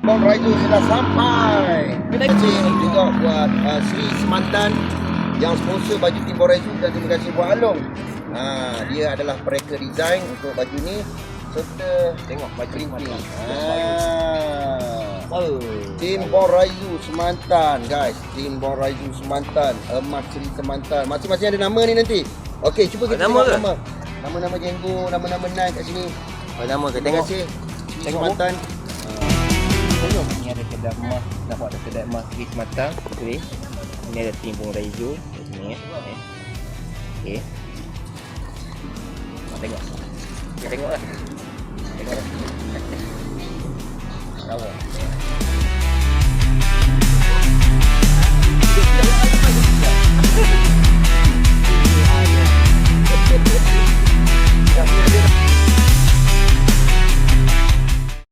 Bom Raizu sudah sampai. Terima kasih juga buat Sri Semantan yang sponsor baju Tim Bom Raizu, dan terima kasih buat Along. Dia adalah mereka design untuk baju ni serta tengok baju printing. Tim Bom Raizu Semantan guys, Tim Bom Raizu Semantan, Emas Sri Semantan. Masing-masing ada nama ni nanti. Okey, cuba kita tengok nama-nama jenggo, nama-nama naik kat sini. Nama ke? Terima kasih Sri Semantan. Ni ada kedai emas, nampak ada kedai emas Sri Semantan. Okay. Ini ada Tim Bom Raizu kat sini ya. Okey. Tengok. Kita tengoklah. Tengoklah. Lawa.